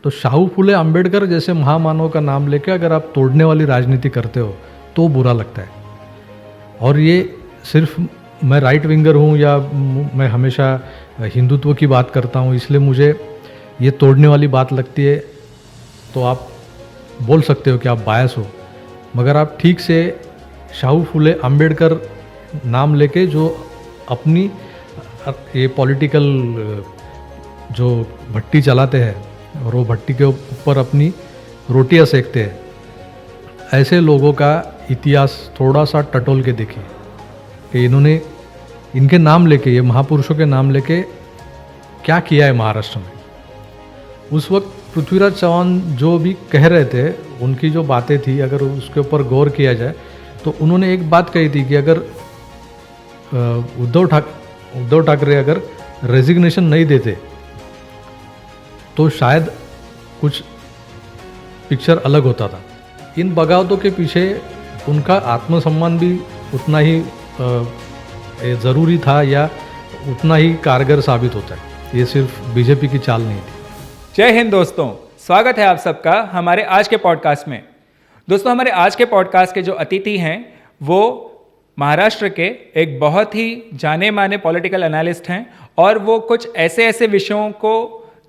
तो शाहू फुले अंबेडकर जैसे महामानव का नाम लेके अगर आप तोड़ने वाली राजनीति करते हो तो बुरा लगता है। और ये सिर्फ मैं राइट विंगर हूँ या मैं हमेशा हिंदुत्व की बात करता हूँ इसलिए मुझे ये तोड़ने वाली बात लगती है, तो आप बोल सकते हो कि आप बायस हो। मगर आप ठीक से शाहू फुले अंबेडकर नाम लेके जो अपनी ये पॉलिटिकल जो भट्टी चलाते हैं और वो भट्टी के ऊपर अपनी रोटियां सेकते हैं, ऐसे लोगों का इतिहास थोड़ा सा टटोल के देखिए कि इन्होंने इनके नाम लेके, ये महापुरुषों के नाम लेके क्या किया है महाराष्ट्र में। उस वक्त पृथ्वीराज चौहान जो भी कह रहे थे, उनकी जो बातें थी, अगर उसके ऊपर गौर किया जाए तो उन्होंने एक बात कही थी कि अगर उद्धव ठाकरे अगर रेजिग्नेशन नहीं देते तो शायद कुछ पिक्चर अलग होता था। इन बगावतों के पीछे उनका आत्मसम्मान भी उतना ही ज़रूरी था या उतना ही कारगर साबित होता है। ये सिर्फ बीजेपी की चाल नहीं थी। जय हिंद दोस्तों, स्वागत है आप सबका हमारे आज के पॉडकास्ट में। दोस्तों, हमारे आज के पॉडकास्ट के जो अतिथि हैं वो महाराष्ट्र के एक बहुत ही जाने माने पॉलिटिकल एनालिस्ट हैं और वो कुछ ऐसे विषयों को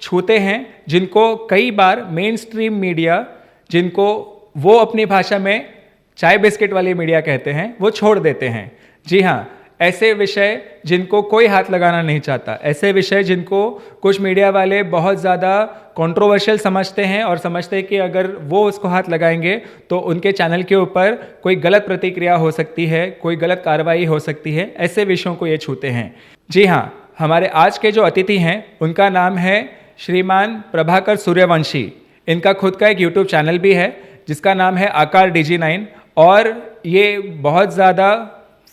छूते हैं जिनको कई बार मेन स्ट्रीम मीडिया, जिनको वो अपनी भाषा में चाय बिस्किट वाली मीडिया कहते हैं, वो छोड़ देते हैं। जी हाँ, ऐसे विषय जिनको कोई हाथ लगाना नहीं चाहता, ऐसे विषय जिनको कुछ मीडिया वाले बहुत ज़्यादा कंट्रोवर्शियल समझते हैं और समझते हैं कि अगर वो उसको हाथ लगाएंगे तो उनके चैनल के ऊपर कोई गलत प्रतिक्रिया हो सकती है, कोई गलत कार्रवाई हो सकती है, ऐसे विषयों को ये छूते हैं। जी हाँ, हमारे आज के जो अतिथि हैं उनका नाम है श्रीमान प्रभाकर सूर्यवंशी। इनका खुद का एक यूट्यूब चैनल भी है जिसका नाम है आकार DG9 और ये बहुत ज़्यादा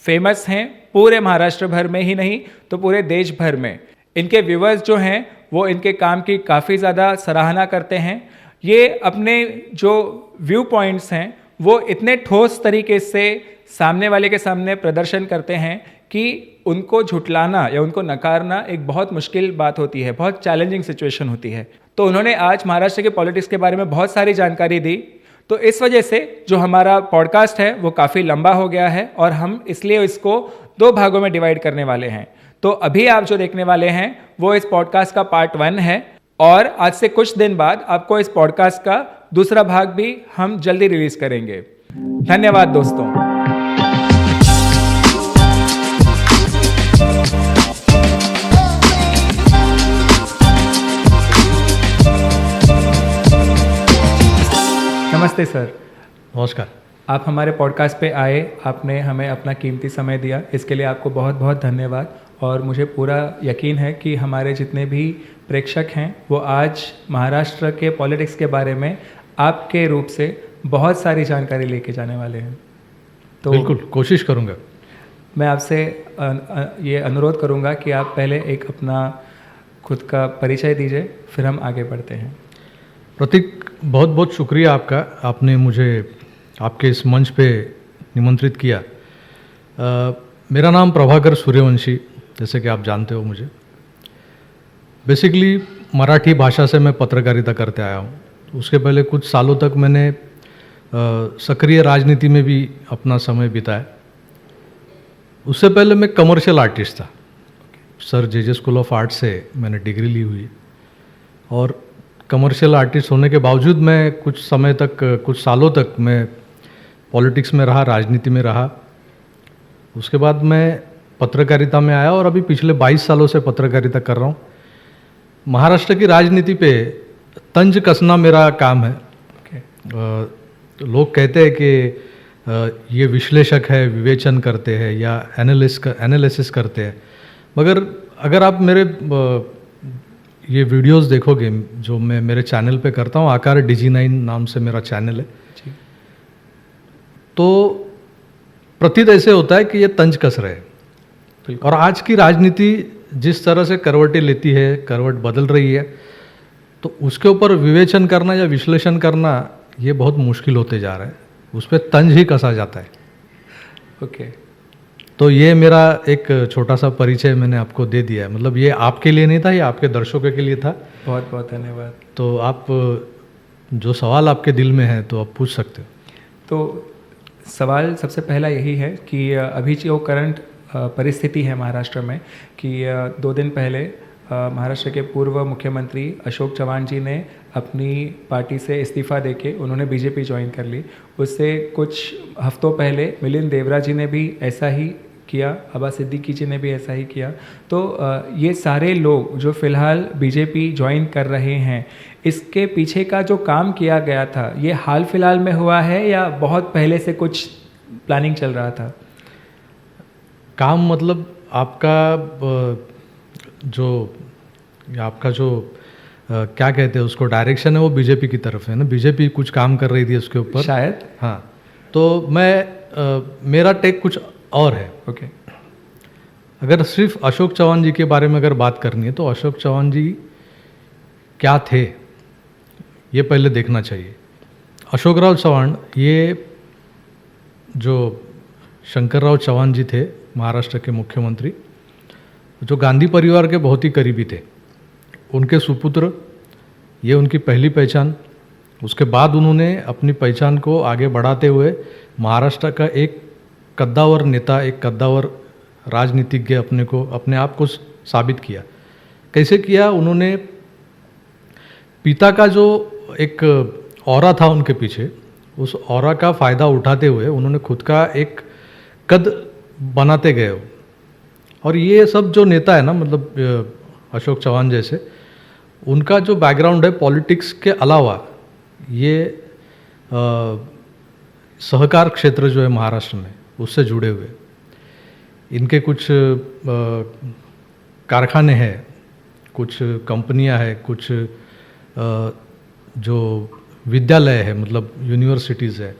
फेमस हैं पूरे महाराष्ट्र भर में ही नहीं तो पूरे देश भर में। इनके व्यूवर्स जो हैं वो इनके काम की काफ़ी ज़्यादा सराहना करते हैं। ये अपने जो व्यू पॉइंट्स हैं वो इतने ठोस तरीके से सामने वाले के सामने प्रदर्शन करते हैं कि उनको झुटलाना या उनको नकारना एक बहुत मुश्किल बात होती है, बहुत चैलेंजिंग सिचुएशन होती है। तो उन्होंने आज महाराष्ट्र के पॉलिटिक्स के बारे में बहुत सारी जानकारी दी। तो इस वजह से जो हमारा पॉडकास्ट है वो काफ़ी लंबा हो गया है और हम इसलिए इसको 2 भागों में डिवाइड करने वाले हैं। तो अभी आप जो देखने वाले हैं वो इस पॉडकास्ट का पार्ट 1 है और आज से कुछ दिन बाद आपको इस पॉडकास्ट का दूसरा भाग भी हम जल्दी रिलीज करेंगे। धन्यवाद दोस्तों। नमस्ते सर। नमस्कार। आप हमारे पॉडकास्ट पे आए, आपने हमें अपना कीमती समय दिया, इसके लिए आपको बहुत बहुत धन्यवाद। और मुझे पूरा यकीन है कि हमारे जितने भी प्रेक्षक हैं वो आज महाराष्ट्र के पॉलिटिक्स के बारे में आपके रूप से बहुत सारी जानकारी लेके जाने वाले हैं। तो बिल्कुल कोशिश करूँगा। मैं आपसे ये अनुरोध करूँगा कि आप पहले एक अपना खुद का परिचय दीजिए, फिर हम आगे बढ़ते हैं। प्रतीक, बहुत बहुत शुक्रिया आपका, आपने मुझे आपके इस मंच पे निमंत्रित किया। मेरा नाम प्रभाकर सूर्यवंशी, जैसे कि आप जानते हो मुझे। बेसिकली मराठी भाषा से मैं पत्रकारिता करते आया हूँ। उसके पहले कुछ सालों तक मैंने सक्रिय राजनीति में भी अपना समय बिताया। उससे पहले मैं कमर्शियल आर्टिस्ट था। Sir JJ school of art से मैंने डिग्री ली हुई और कमर्शियल आर्टिस्ट होने के बावजूद मैं कुछ समय तक, कुछ सालों तक मैं पॉलिटिक्स में रहा, राजनीति में रहा। उसके बाद मैं पत्रकारिता में आया और अभी पिछले 22 सालों से पत्रकारिता कर रहा हूँ। महाराष्ट्र की राजनीति पे तंज कसना मेरा काम है। लोग कहते हैं कि ये विश्लेषक है, विवेचन करते हैं या एनालिसिस करते हैं, मगर अगर आप मेरे ये वीडियोस देखोगे जो मैं मेरे चैनल पे करता हूँ, आकार DG9 नाम से मेरा चैनल है, तो प्रतीत ऐसे होता है कि ये तंज कस रहे हैं। और आज की राजनीति जिस तरह से करवटें लेती है, करवट बदल रही है, तो उसके ऊपर विवेचन करना या विश्लेषण करना ये बहुत मुश्किल होते जा रहा है। उस पर तंज ही कसा जाता है। ओके। तो ये मेरा एक छोटा सा परिचय मैंने आपको दे दिया है। मतलब ये आपके लिए नहीं था, ये आपके दर्शकों के लिए था। बहुत बहुत धन्यवाद। तो आप जो सवाल आपके दिल में है तो आप पूछ सकते हो। तो सवाल सबसे पहला यही है कि अभी जो करंट परिस्थिति है महाराष्ट्र में कि 2 दिन पहले महाराष्ट्र के पूर्व मुख्यमंत्री अशोक चव्हाण जी ने अपनी पार्टी से इस्तीफ़ा देके उन्होंने बीजेपी ज्वाइन कर ली। उससे कुछ हफ्तों पहले मिलिंद देवरा जी ने भी ऐसा ही किया, अब्बास सिद्दीकी जी ने भी ऐसा ही किया। तो ये सारे लोग जो फ़िलहाल बीजेपी ज्वाइन कर रहे हैं, इसके पीछे का जो काम किया गया था ये हाल फिलहाल में हुआ है या बहुत पहले से कुछ प्लानिंग चल रहा था? काम मतलब आपका जो क्या कहते हैं उसको डायरेक्शन है वो बीजेपी की तरफ है ना, बीजेपी कुछ काम कर रही थी उसके ऊपर शायद। हाँ, तो मेरा टेक कुछ और है। ओके। अगर सिर्फ अशोक चव्हाण जी के बारे में अगर बात करनी है तो अशोक चव्हाण जी क्या थे ये पहले देखना चाहिए। अशोकराव चव्हाण, ये जो शंकरराव चव्हाण जी थे महाराष्ट्र के मुख्यमंत्री, जो गांधी परिवार के बहुत ही करीबी थे, उनके सुपुत्र, ये उनकी पहली पहचान। उसके बाद उन्होंने अपनी पहचान को आगे बढ़ाते हुए महाराष्ट्र का एक कद्दावर नेता, एक कद्दावर राजनीतिज्ञ अपने आप को साबित किया। कैसे किया? उन्होंने पिता का जो एक ऑरा था उनके पीछे, उस ऑरा का फ़ायदा उठाते हुए उन्होंने खुद का एक कद बनाते गए। और ये सब जो नेता है ना, मतलब अशोक चव्हाण जैसे, उनका जो बैकग्राउंड है पॉलिटिक्स के अलावा, ये सहकार क्षेत्र जो है महाराष्ट्र में उससे जुड़े हुए, इनके कुछ कारखाने हैं, कुछ कंपनियां हैं, कुछ जो विद्यालय है, मतलब यूनिवर्सिटीज़ है।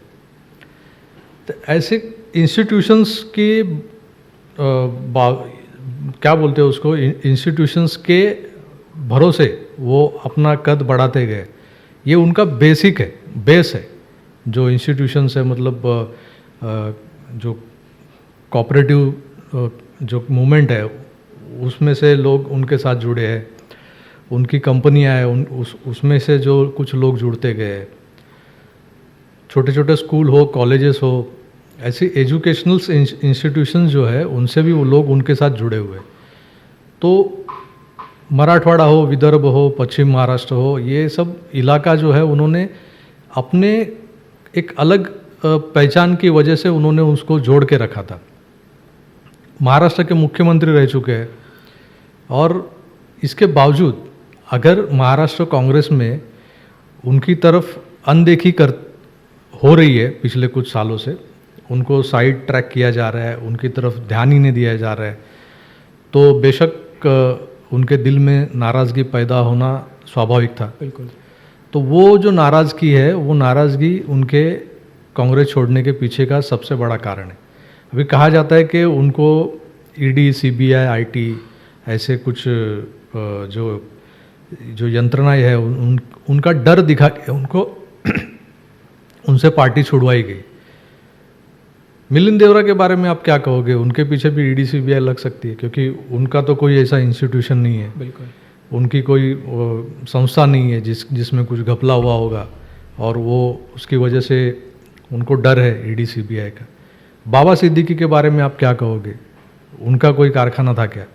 तो ऐसे इंस्टीट्यूशंस की क्या बोलते हैं उसको, इंस्टीट्यूशंस के भरोसे वो अपना कद बढ़ाते गए। ये उनका बेसिक है, बेस है। जो इंस्टीट्यूशंस है, मतलब जो कोऑपरेटिव जो मूवमेंट है उसमें से लोग उनके साथ जुड़े हैं, उनकी कंपनियां हैं, उसमें से जो कुछ लोग जुड़ते गए। छोटे छोटे स्कूल हो, कॉलेजेस हो, ऐसी एजुकेशनल इंस्टीट्यूशंस जो है उनसे भी वो लोग उनके साथ जुड़े हुए। तो मराठवाड़ा हो, विदर्भ हो, पश्चिम महाराष्ट्र हो, ये सब इलाका जो है उन्होंने अपने एक अलग पहचान की वजह से उन्होंने उसको जोड़ के रखा था। महाराष्ट्र के मुख्यमंत्री रह चुके हैं और इसके बावजूद अगर महाराष्ट्र कांग्रेस में उनकी तरफ अनदेखी हो रही है पिछले कुछ सालों से, उनको साइड ट्रैक किया जा रहा है, उनकी तरफ ध्यान ही नहीं दिया जा रहा है, तो बेशक उनके दिल में नाराज़गी पैदा होना स्वाभाविक था। बिल्कुल। तो वो जो नाराज़गी है, वो नाराज़गी उनके कांग्रेस छोड़ने के पीछे का सबसे बड़ा कारण है। अभी कहा जाता है कि उनको ईडी, सीबीआई, आईटी ऐसे कुछ जो यंत्रणाएं है उनका डर दिखा के उनको उनसे पार्टी छुड़वाई गई। मिलिंद देवरा के बारे में आप क्या कहोगे? उनके पीछे भी ईडी, सीबीआई लग सकती है क्योंकि उनका तो कोई ऐसा इंस्टीट्यूशन नहीं है। बिल्कुल। उनकी कोई संस्था नहीं है जिसमें कुछ घपला हुआ होगा और वो उसकी वजह से उनको डर है ईडी, सीबीआई का। बाबा सिद्दीकी के बारे में आप क्या कहोगे? उनका कोई कारखाना था क्या?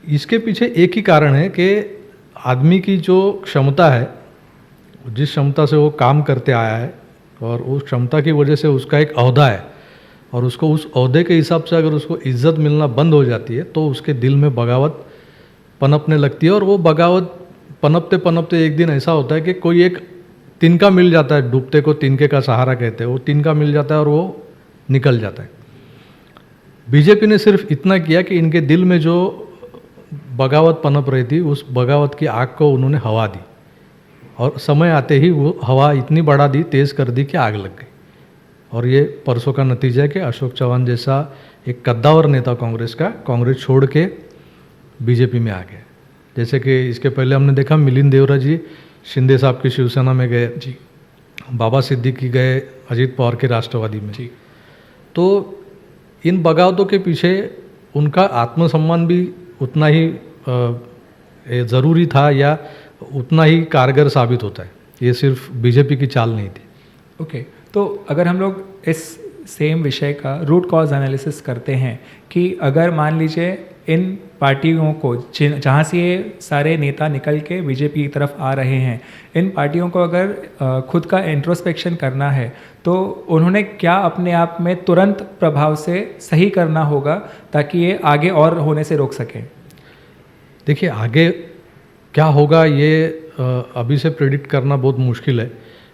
इसके पीछे एक ही कारण है कि आदमी की जो क्षमता है, जिस क्षमता से वो काम करते आया है और उस क्षमता की वजह से उसका एक ओहदा है और उसको उस ओहदे के हिसाब से अगर उसको इज्जत मिलना बंद हो जाती है तो उसके दिल में बगावत पनपने लगती है। और वो बगावत पनपते पनपते एक दिन ऐसा होता है कि कोई एक तिनका मिल जाता है, डूबते को तिनके का सहारा कहते हैं, वो तिनका मिल जाता है और वो निकल जाता है। बीजेपी ने सिर्फ इतना किया कि इनके दिल में जो बगावत पनप रही थी, उस बगावत की आग को उन्होंने हवा दी और समय आते ही वो हवा इतनी बढ़ा दी, तेज़ कर दी कि आग लग गई। और ये परसों का नतीजा है कि अशोक चव्हाण जैसा एक कद्दावर नेता कांग्रेस छोड़ के बीजेपी में आ गया। जैसे कि इसके पहले हमने देखा मिलिंद देवरा जी शिंदे साहब की शिवसेना में गए जी, बाबा सिद्दीकी गए अजीत पवार के राष्ट्रवादी में जी। तो इन बगावतों के पीछे उनका आत्मसम्मान भी उतना ही ये ज़रूरी था या उतना ही कारगर साबित होता है। ये सिर्फ बीजेपी की चाल नहीं थी। ओके, तो अगर हम लोग इस सेम विषय का रूट कॉज एनालिसिस करते हैं कि अगर मान लीजिए इन पार्टियों को जहाँ से ये सारे नेता निकल के बीजेपी की तरफ आ रहे हैं, इन पार्टियों को अगर खुद का इंट्रोस्पेक्शन करना है तो उन्होंने क्या अपने आप में तुरंत प्रभाव से सही करना होगा ताकि ये आगे और होने से रोक सकें? देखिए, आगे क्या होगा ये अभी से प्रेडिक्ट करना बहुत मुश्किल है,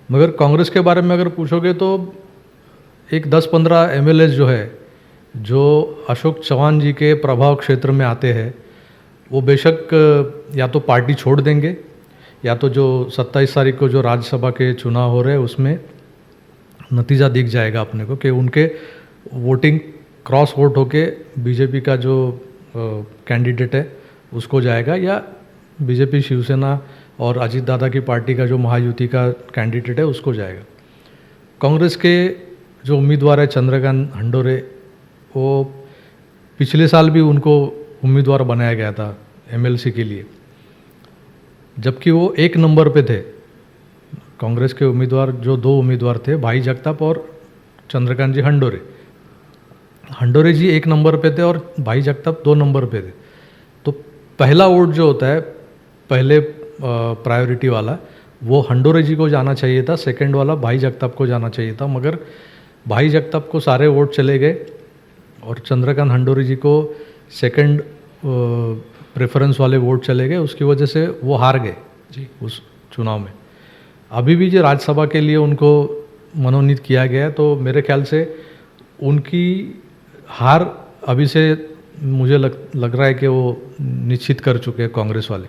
मगर कांग्रेस के बारे में अगर पूछोगे तो एक 10-15 एमएलए जो है, जो अशोक चौहान जी के प्रभाव क्षेत्र में आते हैं, वो बेशक या तो पार्टी छोड़ देंगे या तो जो 27 तारीख को जो राज्यसभा के चुनाव हो रहे हैं उसमें नतीजा दिख जाएगा अपने को कि उनके वोटिंग क्रॉस वोट होके बीजेपी का जो कैंडिडेट है उसको जाएगा, या बीजेपी शिवसेना और अजीत दादा की पार्टी का जो महायुति का कैंडिडेट है उसको जाएगा। कांग्रेस के जो उम्मीदवार है चंद्रकांत हंडोरे, वो पिछले साल भी उनको उम्मीदवार बनाया गया था एमएलसी के लिए, जबकि वो 1 नंबर पे थे। कांग्रेस के उम्मीदवार जो 2 उम्मीदवार थे, भाई जगताप और चंद्रकांत जी हंडोरे, हंडोरे जी 1 नंबर पे थे और भाई जगताप 2 नंबर पे थे। तो पहला वोट जो होता है, पहले प्रायोरिटी वाला, वो हंडोरे जी को जाना चाहिए था, सेकंड वाला भाई जगताप को जाना चाहिए था, मगर भाई जगताप को सारे वोट चले गए और चंद्रकांत हंडोरे जी को सेकंड प्रेफरेंस वाले वोट चले गए। उसकी वजह से वो हार गए जी उस चुनाव में। अभी भी जो राज्यसभा के लिए उनको मनोनीत किया गया है, तो मेरे ख्याल से उनकी हार अभी से मुझे लग रहा है कि वो निश्चित कर चुके हैं कांग्रेस वाले,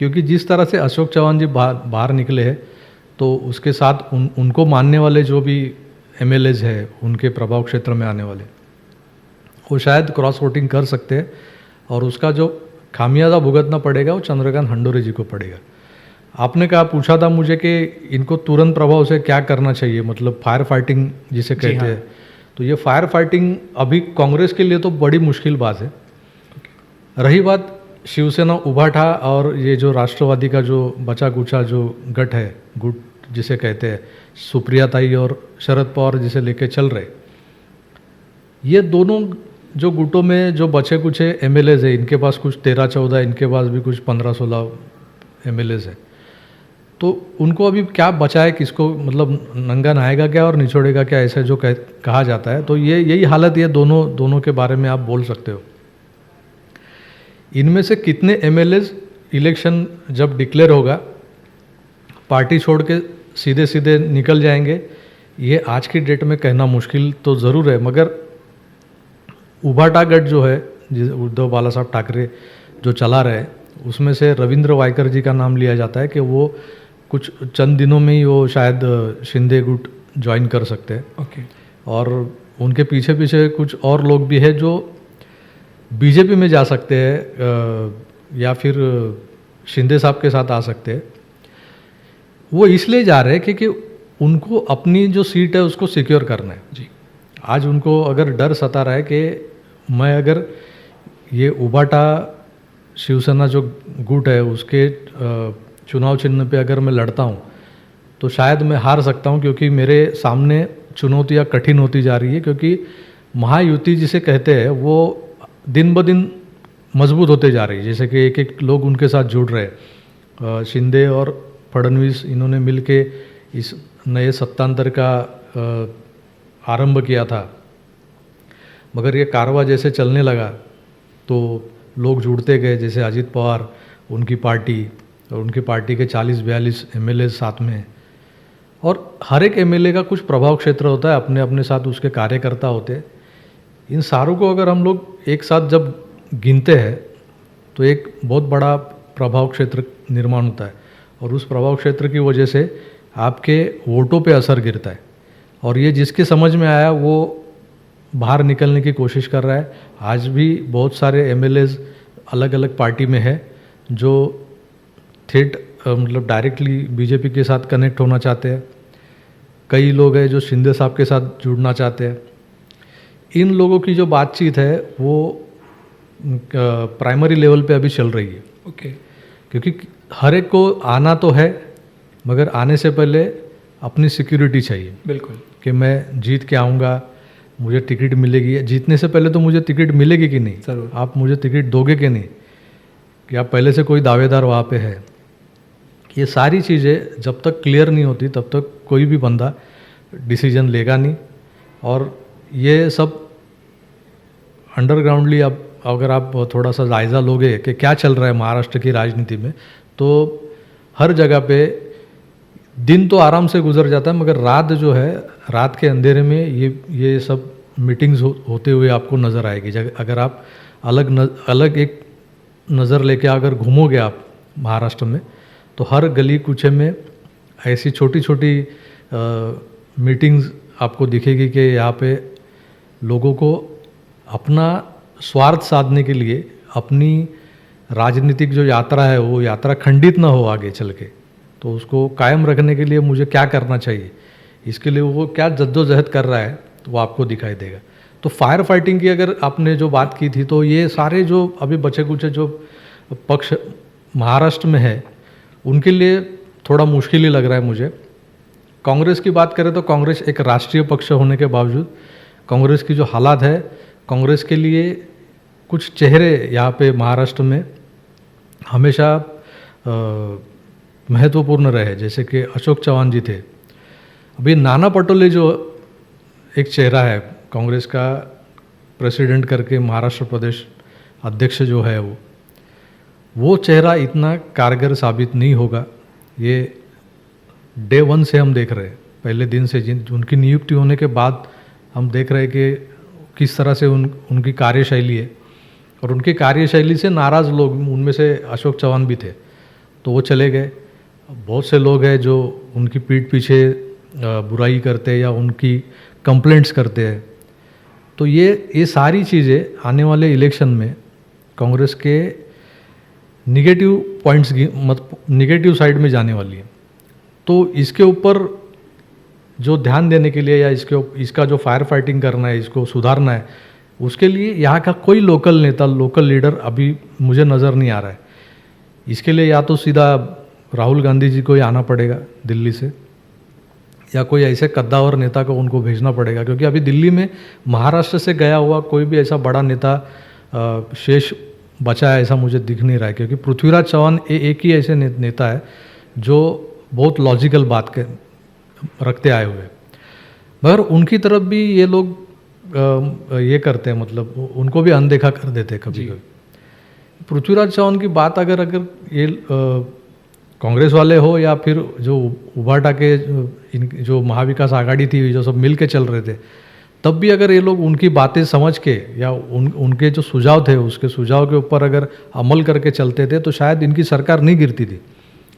क्योंकि जिस तरह से अशोक चौहान जी बाहर निकले हैं, तो उसके साथ उनको मानने वाले जो भी एमएलएज हैं, उनके प्रभाव क्षेत्र में आने वाले, वो शायद क्रॉस वोटिंग कर सकते हैं और उसका जो खामियाजा भुगतना पड़ेगा वो चंद्रकांत हंडोरे जी को पड़ेगा। आपने कहा, पूछा था मुझे कि इनको तुरंत प्रभाव से क्या करना चाहिए, मतलब फायर फाइटिंग जिसे कहते हैं। तो ये फायर फाइटिंग अभी कांग्रेस के लिए तो बड़ी मुश्किल बात है। रही बात शिवसेना उभाठा और ये जो राष्ट्रवादी का जो बचा कुचा जो गठ है, गुट जिसे कहते हैं, सुप्रिया ताई और शरद पवार जिसे लेके चल रहे, ये दोनों जो गुटों में जो बचे कुछ एमएलएज है, इनके पास कुछ 13-14, इनके पास भी कुछ 15-16 एमएलएज है। तो उनको अभी क्या बचा है, किसको मतलब नंगा नहाएगा क्या और निचोड़ेगा क्या, ऐसा जो कहा जाता है। तो ये यही हालत ये दोनों के बारे में आप बोल सकते हो। इनमें से कितने एमएलएज इलेक्शन जब डिक्लेयर होगा पार्टी छोड़ के सीधे सीधे निकल जाएंगे, ये आज की डेट में कहना मुश्किल तो ज़रूर है। मगर उभाटा गठ जो है, उद्धव बाला साहब ठाकरे जो चला रहे, उसमें से रविंद्र वायकर जी का नाम लिया जाता है कि वो कुछ चंद दिनों में ही वो शायद शिंदे गुट ज्वाइन कर सकते हैं। ओके। और उनके पीछे पीछे कुछ और लोग भी हैं जो बीजेपी में जा सकते हैं या फिर शिंदे साहब के साथ आ सकते हैं। वो इसलिए जा रहे हैं क्योंकि उनको अपनी जो सीट है उसको सिक्योर करना है जी। आज उनको अगर डर सता रहा है कि मैं अगर ये उभाटा शिवसेना जो गुट है उसके चुनाव चिन्ह पे अगर मैं लड़ता हूँ तो शायद मैं हार सकता हूँ, क्योंकि मेरे सामने चुनौतियाँ कठिन होती जा रही है। क्योंकि महायुति जिसे कहते हैं वो दिन ब दिन मजबूत होते जा रही है, जैसे कि एक एक लोग उनके साथ जुड़ रहे। शिंदे और फडणवीस इन्होंने मिलके इस नए सत्तांतर का आरंभ किया था, मगर ये कारवा जैसे चलने लगा तो लोग जुड़ते गए, जैसे अजीत पवार, उनकी पार्टी और उनकी पार्टी के 40-42 एमएलए साथ में, और हर एक एमएलए का कुछ प्रभाव क्षेत्र होता है, अपने अपने साथ उसके कार्यकर्ता होते हैं। इन सारों को अगर हम लोग एक साथ जब गिनते हैं तो एक बहुत बड़ा प्रभाव क्षेत्र निर्माण होता है, और उस प्रभाव क्षेत्र की वजह से आपके वोटों पे असर गिरता है। और ये जिसके समझ में आया वो बाहर निकलने की कोशिश कर रहा है। आज भी बहुत सारे एमएलएज अलग अलग पार्टी में है जो थेट मतलब डायरेक्टली बीजेपी के साथ कनेक्ट होना चाहते हैं। कई लोग हैं जो शिंदे साहब के साथ जुड़ना चाहते हैं। इन लोगों की जो बातचीत है वो प्राइमरी लेवल पे अभी चल रही है। ओके। क्योंकि हर एक को आना तो है, मगर आने से पहले अपनी सिक्योरिटी चाहिए बिल्कुल। कि मैं जीत के आऊँगा, मुझे टिकट मिलेगी। जीतने से पहले तो मुझे टिकट मिलेगी कि नहीं, ज़रूर। आप मुझे टिकट दोगे कि नहीं, कि आप पहले से कोई दावेदार वहाँ पे है। ये सारी चीज़ें जब तक क्लियर नहीं होती तब तक कोई भी बंदा डिसीजन लेगा नहीं। और ये सब अंडरग्राउंडली अब अगर आप थोड़ा सा जायज़ा लोगे कि क्या चल रहा है महाराष्ट्र की राजनीति में, तो हर जगह पे दिन तो आराम से गुजर जाता है, मगर रात जो है, रात के अंधेरे में ये सब मीटिंग्स होते हुए आपको नज़र आएगी। अगर आप अलग एक नज़र लेके अगर घूमोगे आप महाराष्ट्र में, तो हर गली कूचे में ऐसी छोटी छोटी मीटिंग्स आपको दिखेगी कि यहाँ पे लोगों को अपना स्वार्थ साधने के लिए अपनी राजनीतिक जो यात्रा है वो यात्रा खंडित ना हो आगे चल के, तो उसको कायम रखने के लिए मुझे क्या करना चाहिए, इसके लिए वो क्या जद्दोजहद कर रहा है वो आपको दिखाई देगा। तो फायर फाइटिंग की अगर आपने जो बात की थी, तो ये सारे जो अभी बचे कुचे जो पक्ष महाराष्ट्र में है उनके लिए थोड़ा मुश्किल ही लग रहा है मुझे। कांग्रेस की बात करें तो कांग्रेस एक राष्ट्रीय पक्ष होने के बावजूद कांग्रेस की जो हालात है, कांग्रेस के लिए कुछ चेहरे यहाँ पे महाराष्ट्र में हमेशा महत्वपूर्ण रहे, जैसे कि अशोक चव्हाण जी थे। अभी नाना पटोले जो एक चेहरा है कांग्रेस का, प्रेसिडेंट करके महाराष्ट्र प्रदेश अध्यक्ष जो है वो चेहरा इतना कारगर साबित नहीं होगा। ये डे वन से हम देख रहे हैं, पहले दिन से उनकी नियुक्ति होने के बाद हम देख रहे हैं कि किस तरह से उनकी कार्यशैली है, और उनकी कार्यशैली से नाराज़ लोग, उनमें से अशोक चव्हाण भी थे, तो वो चले गए। बहुत से लोग हैं जो उनकी पीठ पीछे बुराई करते हैं या उनकी कंप्लेंट्स करते हैं। तो ये सारी चीज़ें आने वाले इलेक्शन में कांग्रेस के निगेटिव पॉइंट्स की निगेटिव साइड में जाने वाली है। तो इसके ऊपर जो ध्यान देने के लिए या इसका जो फायर फाइटिंग करना है, इसको सुधारना है, उसके लिए यहाँ का कोई लोकल नेता, लोकल लीडर अभी मुझे नज़र नहीं आ रहा है। इसके लिए या तो सीधा राहुल गांधी जी को ही आना पड़ेगा दिल्ली से, या कोई ऐसे कद्दावर नेता को उनको भेजना पड़ेगा, क्योंकि अभी दिल्ली में महाराष्ट्र से गया हुआ कोई भी ऐसा बड़ा नेता शेष बचा है ऐसा मुझे दिख नहीं रहा है। क्योंकि पृथ्वीराज चौहान एक ही ऐसे नेता है जो बहुत लॉजिकल बात के रखते आए हुए, मगर उनकी तरफ भी ये लोग ये करते हैं, मतलब उनको भी अनदेखा कर देते हैं कभी कभी। पृथ्वीराज चौहान की बात अगर ये कांग्रेस वाले हो या फिर जो उभाटा के जो महाविकास आघाड़ी थी, जो सब मिल के चल रहे थे, तब भी अगर ये लोग उनकी बातें समझ के या उनके जो सुझाव थे उसके सुझाव के ऊपर अगर अमल करके चलते थे तो शायद इनकी सरकार नहीं गिरती थी।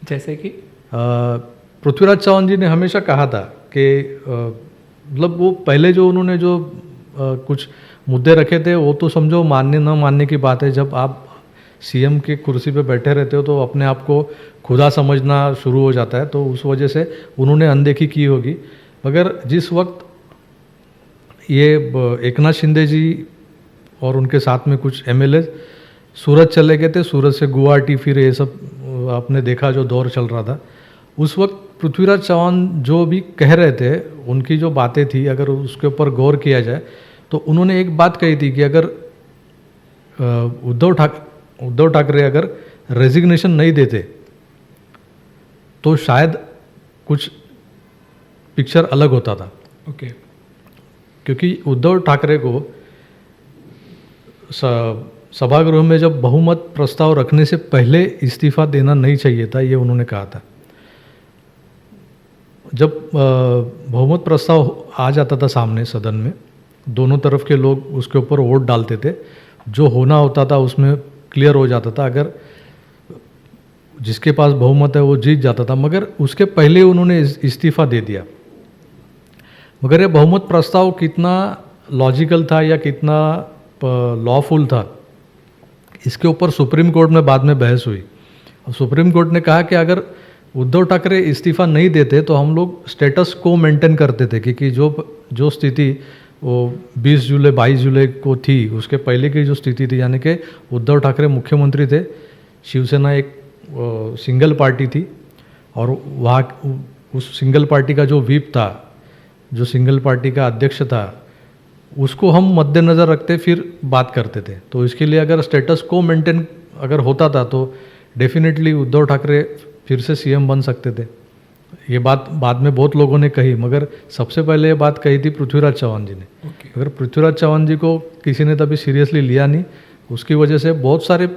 जैसे कि पृथ्वीराज चौहान जी ने हमेशा कहा था कि मतलब वो पहले जो उन्होंने जो कुछ मुद्दे रखे थे वो तो समझो मानने न मानने की बात है। जब आप सीएम की कुर्सी पे बैठे रहते हो तो अपने आप को खुदा समझना शुरू हो जाता है, तो उस वजह से उन्होंने अनदेखी की होगी। मगर जिस वक्त ये एकनाथ शिंदे जी और उनके साथ में कुछ एमएलए सूरत चले गए थे, सूरत से गुवाहाटी, फिर ये सब आपने देखा जो दौर चल रहा था, उस वक्त पृथ्वीराज चौहान जो भी कह रहे थे, उनकी जो बातें थी, अगर उसके ऊपर गौर किया जाए तो उन्होंने एक बात कही थी कि अगर उद्धव ठाकरे अगर रेजिग्नेशन नहीं देते तो शायद कुछ पिक्चर अलग होता था। ओके। क्योंकि उद्धव ठाकरे को सभागृह में जब बहुमत प्रस्ताव रखने से पहले इस्तीफा देना नहीं चाहिए था, ये उन्होंने कहा था। जब बहुमत प्रस्ताव आ जाता था सामने सदन में, दोनों तरफ के लोग उसके ऊपर वोट डालते थे, जो होना होता था उसमें क्लियर हो जाता था, अगर जिसके पास बहुमत है वो जीत जाता था। मगर उसके पहले उन्होंने इस्तीफा दे दिया। मगर ये बहुमत प्रस्ताव कितना लॉजिकल था या कितना लॉफुल था, इसके ऊपर सुप्रीम कोर्ट में बाद में बहस हुई। और सुप्रीम कोर्ट ने कहा कि अगर उद्धव ठाकरे इस्तीफा नहीं देते तो हम लोग स्टेटस को मेंटेन करते थे, क्योंकि जो स्थिति वो 20 जुलाई 22 जुलाई को थी, उसके पहले की जो स्थिति थी, यानी कि उद्धव ठाकरे मुख्यमंत्री थे, शिवसेना एक सिंगल पार्टी थी और वहाँ उस सिंगल पार्टी का जो व्हीप था, जो सिंगल पार्टी का अध्यक्ष था, उसको हम मद्देनज़र रखते फिर बात करते थे। तो इसके लिए अगर स्टेटस को मेंटेन अगर होता था तो डेफिनेटली उद्धव ठाकरे फिर से सीएम बन सकते थे। ये बात बाद में बहुत लोगों ने कही, मगर सबसे पहले ये बात कही थी पृथ्वीराज चौहान जी ने। अगर पृथ्वीराज चौहान जी को किसी ने तभी सीरियसली लिया नहीं, उसकी वजह से बहुत सारे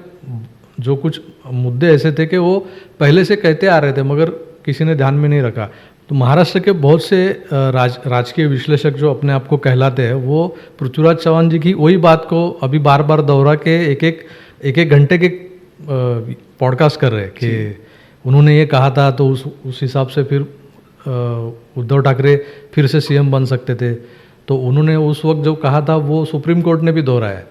जो कुछ मुद्दे ऐसे थे कि वो पहले से कहते आ रहे थे मगर किसी ने ध्यान में नहीं रखा। तो महाराष्ट्र के बहुत से राजकीय विश्लेषक जो अपने आप को कहलाते हैं, वो पृथ्वीराज चौहान जी की वही बात को अभी बार बार दोहरा के एक घंटे के पॉडकास्ट कर रहे हैं कि उन्होंने ये कहा था तो उस हिसाब से फिर उद्धव ठाकरे फिर से सीएम बन सकते थे। तो उन्होंने उस वक्त जो कहा था वो सुप्रीम कोर्ट ने भी दोहराया है।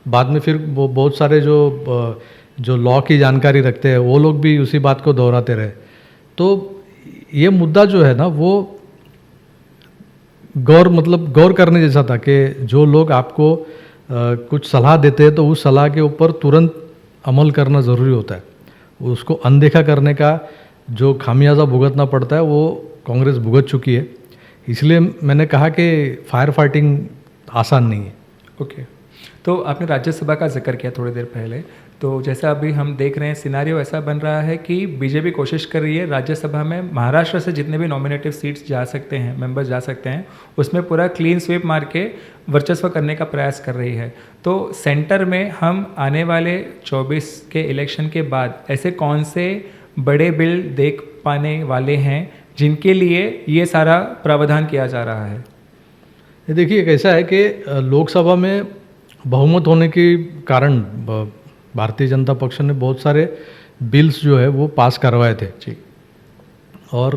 बाद में फिर वो बहुत सारे जो लॉ की जानकारी रखते हैं वो लोग भी उसी बात को दोहराते रहे। तो ये मुद्दा जो है ना वो गौर करने जैसा था कि जो लोग आपको कुछ सलाह देते हैं तो उस सलाह के ऊपर तुरंत अमल करना ज़रूरी होता है। उसको अनदेखा करने का जो खामियाजा भुगतना पड़ता है वो कांग्रेस भुगत चुकी है। इसलिए मैंने कहा कि फायर फाइटिंग आसान नहीं है। ओके, तो आपने राज्यसभा का जिक्र किया थोड़ी देर पहले। तो जैसा अभी हम देख रहे हैं सिनारियो ऐसा बन रहा है कि बीजेपी कोशिश कर रही है राज्यसभा में महाराष्ट्र से जितने भी नॉमिनेटिव सीट्स जा सकते हैं, मेंबर्स जा सकते हैं, उसमें पूरा क्लीन स्वीप मार के वर्चस्व करने का प्रयास कर रही है। तो सेंटर में हम आने वाले 24 के इलेक्शन के बाद ऐसे कौन से बड़े बिल देख पाने वाले हैं जिनके लिए ये सारा प्रावधान किया जा रहा है? ये देखिए कैसा है कि लोकसभा में बहुमत होने के कारण भारतीय जनता पक्ष ने बहुत सारे बिल्स जो है वो पास करवाए थे जी। और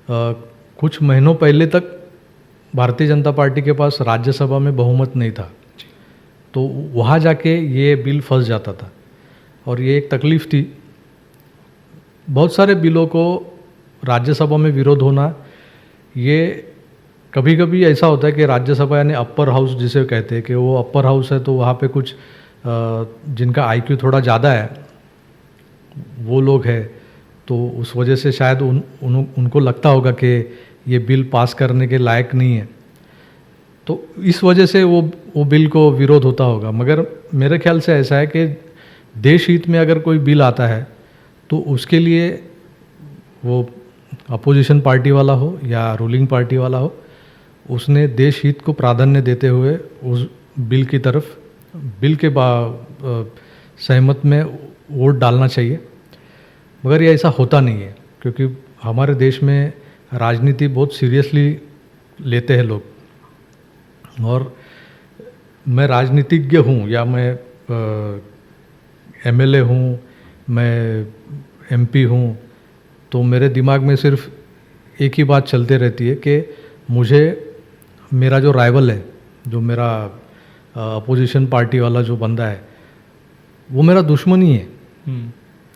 कुछ महीनों पहले तक भारतीय जनता पार्टी के पास राज्यसभा में बहुमत नहीं था, तो वहाँ जाके ये बिल फंस जाता था और ये एक तकलीफ़ थी। बहुत सारे बिलों को राज्यसभा में विरोध होना, ये कभी कभी ऐसा होता है कि राज्यसभा यानी अपर हाउस जिसे कहते हैं कि वो अपर हाउस है, तो वहाँ पे कुछ जिनका आईक्यू थोड़ा ज़्यादा है वो लोग हैं, तो उस वजह से शायद उनको लगता होगा कि ये बिल पास करने के लायक नहीं है, तो इस वजह से वो बिल को विरोध होता होगा। मगर मेरे ख्याल से ऐसा है कि देश हित में अगर कोई बिल आता है तो उसके लिए वो अपोजिशन पार्टी वाला हो या रूलिंग पार्टी वाला हो, उसने देश हित को प्राधान्य देते हुए उस बिल की तरफ बिल के सहमत में वोट डालना चाहिए। मगर ये ऐसा होता नहीं है क्योंकि हमारे देश में राजनीति बहुत सीरियसली लेते हैं लोग। और मैं राजनीतिज्ञ हूँ या मैं एमएलए हूँ, मैं एमपी हूँ, तो मेरे दिमाग में सिर्फ एक ही बात चलते रहती है कि मुझे मेरा जो राइवल है, जो मेरा अपोजिशन पार्टी वाला जो बंदा है, वो मेरा दुश्मन ही है।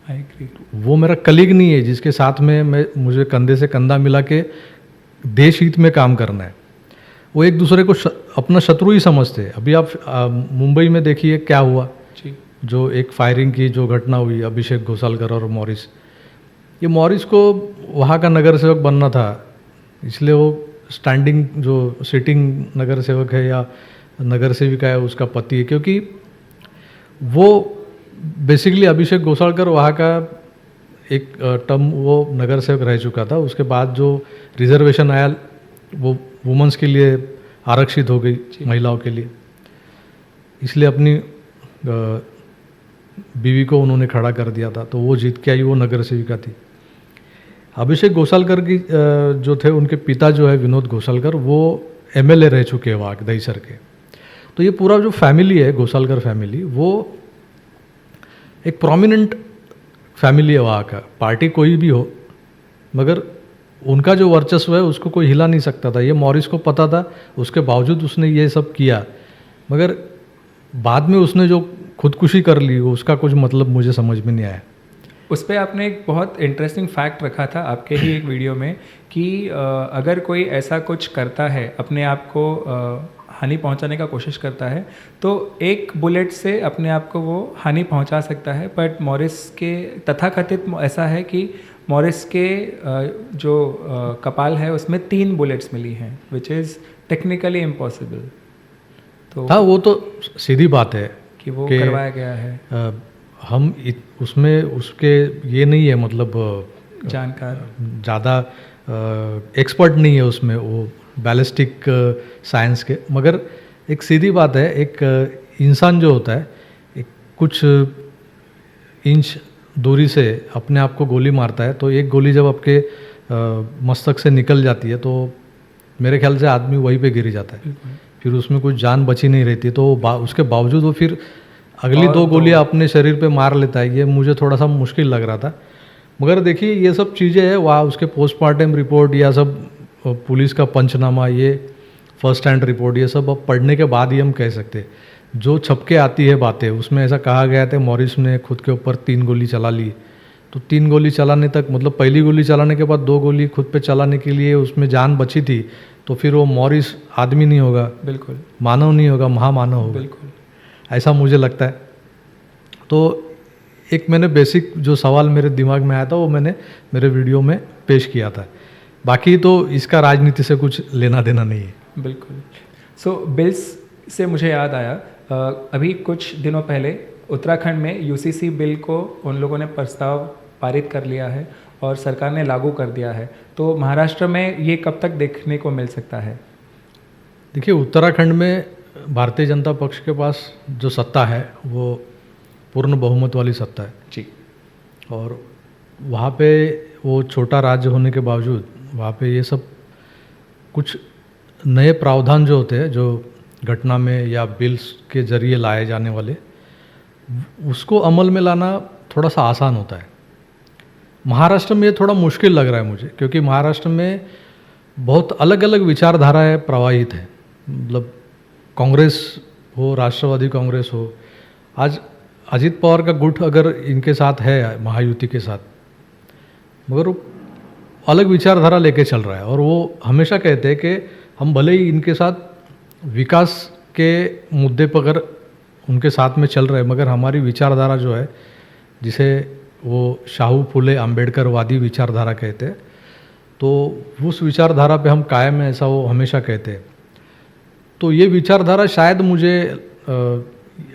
I agree. वो मेरा कलीग नहीं है जिसके साथ में मुझे कंधे से कंधा मिला के देश हित में काम करना है। वो एक दूसरे को अपना शत्रु ही समझते हैं। अभी आप मुंबई में देखिए क्या हुआ जी, जो एक फायरिंग की जो घटना हुई अभिषेक घोसालकर और मॉरिस। ये मॉरिस को वहाँ का नगर सेवक बनना था, इसलिए वो स्टैंडिंग जो सिटिंग नगर सेवक है या नगर सेविका है उसका पति है, क्योंकि वो बेसिकली अभिषेक घोसालकर वहाँ का एक टर्म वो नगर सेवक रह चुका था। उसके बाद जो रिजर्वेशन आया वो वुमेंस के लिए आरक्षित हो गई, महिलाओं के लिए, इसलिए अपनी बीवी को उन्होंने खड़ा कर दिया था, तो वो जीत के आई, वो नगर सेविका थी। अभिषेक घोसालकर की जो थे उनके पिता जो है विनोद घोसालकर, वो एमएलए रह चुके हैं वहाँ के दहीसर के। तो ये पूरा जो फैमिली है घोसालकर फैमिली, वो एक प्रोमिनेंट फैमिली है वहाँ का, पार्टी कोई भी हो, मगर उनका जो वर्चस्व है उसको कोई हिला नहीं सकता था। ये मॉरिस को पता था, उसके बावजूद उसने ये सब किया, मगर बाद में उसने जो खुदकुशी कर ली उसका कुछ मतलब मुझे समझ में नहीं आया। उस पर आपने एक बहुत इंटरेस्टिंग फैक्ट रखा था आपके ही एक वीडियो में कि अगर कोई ऐसा कुछ करता है, अपने आप को हानि पहुंचाने का कोशिश करता है तो एक बुलेट से अपने आप को वो हानि पहुंचा सकता है। बट मॉरिस के तथाकथित ऐसा है कि मॉरिस के जो कपाल है उसमें 3 बुलेट्स मिली हैं, विच इज़ टेक्निकली इम्पॉसिबल। तो हाँ, वो तो सीधी बात है कि वो करवाया गया है। उसमें उसके ये नहीं है, मतलब जानकार ज़्यादा एक्सपर्ट नहीं है उसमें, वो बैलिस्टिक साइंस के। मगर एक सीधी बात है, एक इंसान जो होता है एक कुछ इंच दूरी से अपने आप को गोली मारता है, तो एक गोली जब आपके मस्तक से निकल जाती है तो मेरे ख्याल से आदमी वहीं पे गिर जाता है, फिर उसमें कुछ जान बची नहीं रहती। तो उसके बावजूद वो फिर अगली 2 गोलियां अपने शरीर पे मार लेता है। ये मुझे थोड़ा सा मुश्किल लग रहा था। मगर देखिए ये सब चीज़ें हैं, वहाँ उसके पोस्टमार्टम रिपोर्ट या सब पुलिस का पंचनामा, ये फर्स्ट हैंड रिपोर्ट, ये सब अब पढ़ने के बाद ही हम कह सकते हैं। जो छपके आती है बातें, उसमें ऐसा कहा गया था मॉरिस ने खुद के ऊपर 3 गोली चला ली। तो 3 गोली चलाने तक, मतलब पहली गोली चलाने के बाद 2 गोली खुद पे चलाने के लिए उसमें जान बची थी, तो फिर वो मॉरिस आदमी नहीं होगा, बिल्कुल मानव नहीं होगा, महामानव होगा, बिल्कुल ऐसा मुझे लगता है। तो एक मैंने बेसिक जो सवाल मेरे दिमाग में आया था वो मैंने मेरे वीडियो में पेश किया था। बाकी तो इसका राजनीति से कुछ लेना देना नहीं है। बिल्कुल। सो बिल्स से मुझे याद आया, अभी कुछ दिनों पहले उत्तराखंड में यूसीसी बिल को उन लोगों ने प्रस्ताव पारित कर लिया है और सरकार ने लागू कर दिया है। तो महाराष्ट्र में ये कब तक देखने को मिल सकता है? देखिए, उत्तराखंड में भारतीय जनता पक्ष के पास जो सत्ता है वो पूर्ण बहुमत वाली सत्ता है जी। और वहाँ पे वो छोटा राज्य होने के बावजूद वहाँ पे ये सब कुछ नए प्रावधान जो होते हैं, जो घटना में या बिल्स के जरिए लाए जाने वाले, उसको अमल में लाना थोड़ा सा आसान होता है। महाराष्ट्र में ये थोड़ा मुश्किल लग रहा है मुझे, क्योंकि महाराष्ट्र में बहुत अलग अलग विचारधाराएं प्रवाहित है। मतलब कांग्रेस हो, राष्ट्रवादी कांग्रेस हो, आज अजित पवार का गुट अगर इनके साथ है, महायुति के साथ, मगर वो अलग विचारधारा लेके चल रहा है। और वो हमेशा कहते हैं कि हम भले ही इनके साथ विकास के मुद्दे पर अगर उनके साथ में चल रहे हैं, मगर हमारी विचारधारा जो है, जिसे वो शाहू फुले अम्बेडकरवादी विचारधारा कहते हैं, तो उस विचारधारा पे हम कायम हैं, ऐसा वो हमेशा कहते हैं। तो ये विचारधारा शायद मुझे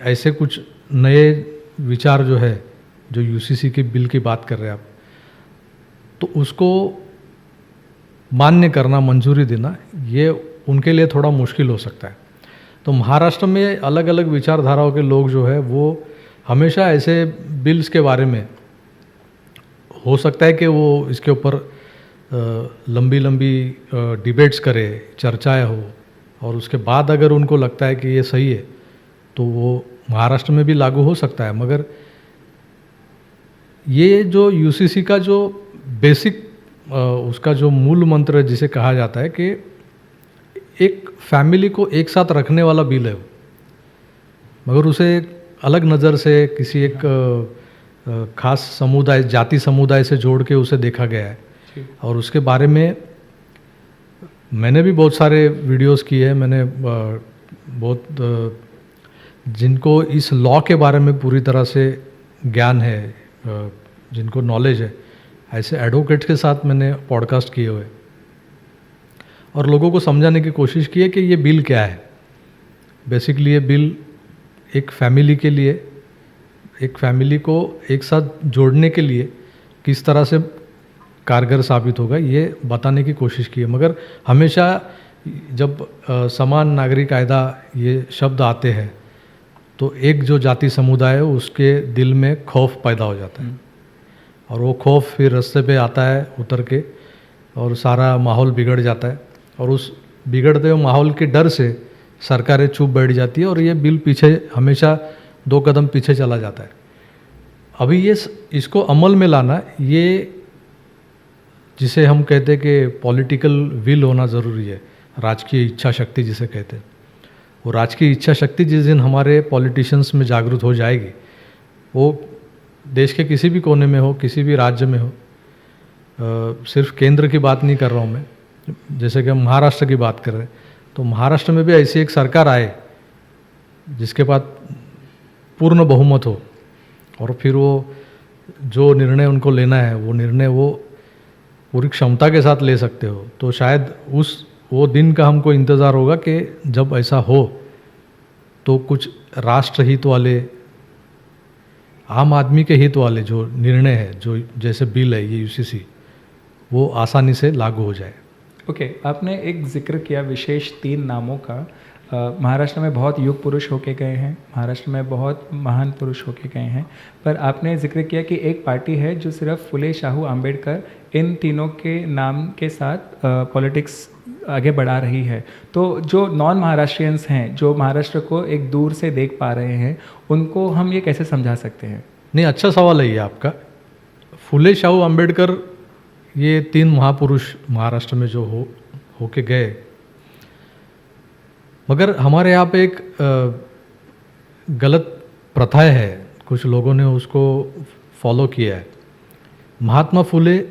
ऐसे कुछ नए विचार जो है, जो यूसीसी के बिल की बात कर रहे हैं आप, तो उसको मान्य करना, मंजूरी देना, ये उनके लिए थोड़ा मुश्किल हो सकता है। तो महाराष्ट्र में अलग अलग विचारधाराओं के लोग जो है वो हमेशा ऐसे बिल्स के बारे में, हो सकता है कि वो इसके ऊपर लंबी लंबी डिबेट्स करे, चर्चाएं हो, और उसके बाद अगर उनको लगता है कि ये सही है तो वो महाराष्ट्र में भी लागू हो सकता है। मगर ये जो यूसीसी का जो बेसिक उसका जो मूल मंत्र जिसे कहा जाता है कि एक फैमिली को एक साथ रखने वाला बिल है वो, मगर उसे अलग नज़र से किसी एक खास समुदाय, जाति समुदाय से जोड़ के उसे देखा गया है। और उसके बारे में मैंने भी बहुत सारे वीडियोस किए हैं। मैंने बहुत जिनको इस लॉ के बारे में पूरी तरह से ज्ञान है, जिनको नॉलेज है, ऐसे एडवोकेट्स के साथ मैंने पॉडकास्ट किए हुए और लोगों को समझाने की कोशिश की है कि ये बिल क्या है। बेसिकली ये बिल एक फैमिली के लिए, एक फैमिली को एक साथ जोड़ने के लिए किस तरह से कारगर साबित होगा, ये बताने की कोशिश की है। मगर हमेशा जब समान नागरिक कायदा ये शब्द आते हैं तो एक जो जाति समुदाय है उसके दिल में खौफ पैदा हो जाता है, और वो खौफ फिर रास्ते पे आता है उतर के, और सारा माहौल बिगड़ जाता है। और उस बिगड़ते हुए माहौल के डर से सरकारें चुप बैठ जाती है और ये बिल पीछे, हमेशा 2 कदम पीछे चला जाता है। अभी ये इसको अमल में लाना, ये जिसे हम कहते हैं कि पॉलिटिकल विल होना ज़रूरी है, राजकीय इच्छा शक्ति जिसे कहते हैं, वो राजकीय इच्छा शक्ति जिस दिन हमारे पॉलिटिशियंस में जागृत हो जाएगी, वो देश के किसी भी कोने में हो, किसी भी राज्य में हो, सिर्फ केंद्र की बात नहीं कर रहा हूँ मैं, जैसे कि हम महाराष्ट्र की बात कर रहे हैं, तो महाराष्ट्र में भी ऐसी एक सरकार आए जिसके पास पूर्ण बहुमत हो और फिर वो जो निर्णय उनको लेना है वो निर्णय वो पूरी क्षमता के साथ ले सकते हो, तो शायद वो दिन का हमको इंतज़ार होगा कि जब ऐसा हो तो कुछ राष्ट्रहित वाले, आम आदमी के हित वाले जो निर्णय है, जो जैसे बिल है ये यूसीसी, वो आसानी से लागू हो जाए। ओके, आपने एक जिक्र किया विशेष 3 नामों का। महाराष्ट्र में बहुत युग पुरुष होके गए हैं, महाराष्ट्र में बहुत महान पुरुष होके गए हैं, पर आपने जिक्र किया कि एक पार्टी है जो सिर्फ फुले शाहू आम्बेडकर इन तीनों के नाम के साथ पॉलिटिक्स आगे बढ़ा रही है। तो जो नॉन महाराष्ट्रियंस हैं, जो महाराष्ट्र को एक दूर से देख पा रहे हैं, उनको हम ये कैसे समझा सकते हैं? नहीं, अच्छा सवाल है ये आपका। फुले शाहू आम्बेडकर ये 3 महापुरुष महाराष्ट्र में जो होके गए, मगर हमारे यहाँ पे एक गलत प्रथा है, कुछ लोगों ने उसको फॉलो किया है। महात्मा फुले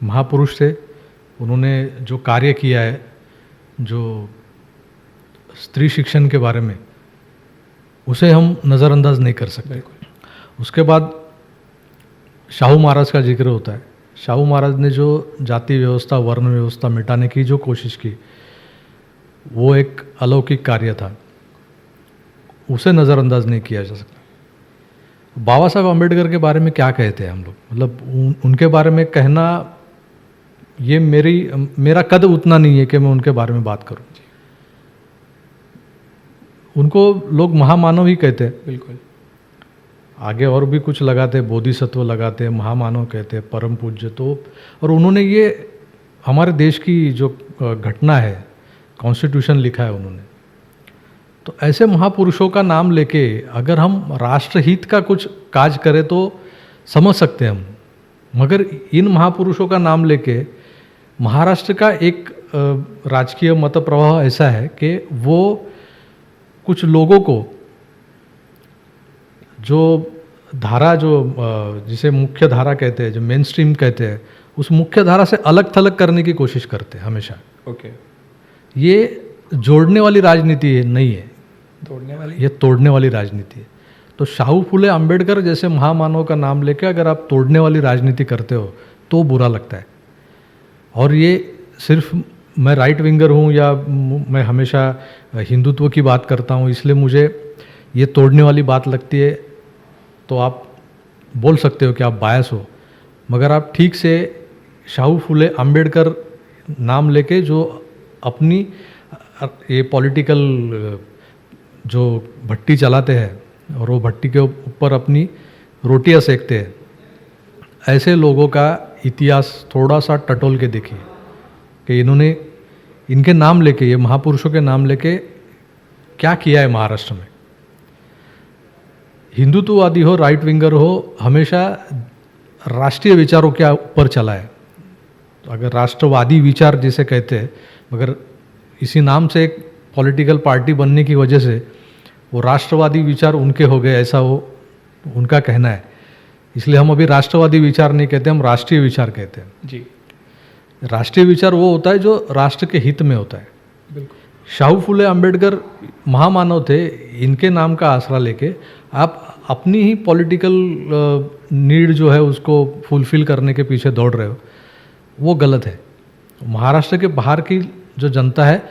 महापुरुष थे, उन्होंने जो कार्य किया है, जो स्त्री शिक्षण के बारे में, उसे हम नज़रअंदाज नहीं कर सकते। उसके बाद शाहू महाराज का जिक्र होता है। शाहू महाराज ने जो जाति व्यवस्था, वर्ण व्यवस्था मिटाने की जो कोशिश की, वो एक अलौकिक कार्य था, उसे नज़रअंदाज नहीं किया जा सकता। बाबा साहब अम्बेडकर के बारे में क्या कहते हैं हम लोग, मतलब उनके बारे में कहना, ये मेरा कद उतना नहीं है कि मैं उनके बारे में बात करूं। उनको लोग महामानव ही कहते हैं, बिल्कुल। आगे और भी कुछ लगाते, बोधिसत्व लगाते, महामानव कहते, परम पूज्य। तो और उन्होंने ये हमारे देश की जो घटना है, कॉन्स्टिट्यूशन लिखा है उन्होंने, तो ऐसे महापुरुषों का नाम लेके अगर हम राष्ट्रहित का कुछ काज करें तो समझ सकते हैं हम, मगर इन महापुरुषों का नाम लेके महाराष्ट्र का एक राजकीय मत प्रवाह ऐसा है कि वो कुछ लोगों को जो धारा, जो जिसे मुख्य धारा कहते हैं, जो मेन स्ट्रीम कहते हैं, उस मुख्य धारा से अलग थलग करने की कोशिश करते हैं हमेशा। ओके, ये जोड़ने वाली राजनीति नहीं है, ये तोड़ने वाली राजनीति है। तो शाहू फुले अंबेडकर जैसे महामानव का नाम लेके अगर आप तोड़ने वाली राजनीति करते हो तो बुरा लगता है। और ये सिर्फ मैं राइट विंगर हूँ या मैं हमेशा हिंदुत्व की बात करता हूँ इसलिए मुझे ये तोड़ने वाली बात लगती है, तो आप बोल सकते हो कि आप बायस हो, मगर आप ठीक से शाहू फुले अंबेडकर नाम लेके जो अपनी ये पॉलिटिकल जो भट्टी चलाते हैं और वो भट्टी के ऊपर अपनी रोटियां सेकते हैं, ऐसे लोगों का इतिहास थोड़ा सा टटोल के देखिए कि इन्होंने इनके नाम लेके, ये महापुरुषों के नाम लेके क्या किया है महाराष्ट्र में। हिंदुत्ववादी हो, राइट विंगर हो, हमेशा राष्ट्रीय विचारों के ऊपर चला है। तो अगर राष्ट्रवादी विचार जिसे कहते हैं, मगर इसी नाम से एक पॉलिटिकल पार्टी बनने की वजह से वो राष्ट्रवादी विचार उनके हो गए, ऐसा वो उनका कहना है। इसलिए हम अभी राष्ट्रवादी विचार नहीं कहते, हम राष्ट्रीय विचार कहते हैं। जी, राष्ट्रीय विचार वो होता है जो राष्ट्र के हित में होता है। बिल्कुल। शाहू फुले अंबेडकर महामानव थे, इनके नाम का आसरा लेके आप अपनी ही पॉलिटिकल नीड जो है उसको फुलफिल करने के पीछे दौड़ रहे हो, वो गलत है। महाराष्ट्र के बाहर की जो जनता है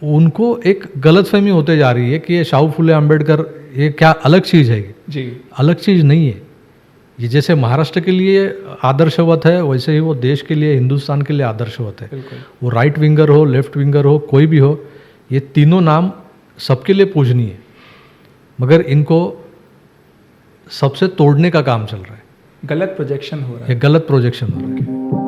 उनको एक गलतफहमी होते जा रही है कि ये शाहू फुले अंबेडकर ये क्या अलग चीज़ है। जी, अलग चीज़ नहीं है। ये जैसे महाराष्ट्र के लिए आदर्शवत है, वैसे ही वो देश के लिए, हिंदुस्तान के लिए आदर्शवत है। बिल्कुल। वो राइट विंगर हो, लेफ्ट विंगर हो, कोई भी हो, ये तीनों नाम सबके लिए पूजनीय है, मगर इनको सबसे तोड़ने का काम चल रहा है। गलत प्रोजेक्शन हो रहा है। ये गलत प्रोजेक्शन हो रहा है।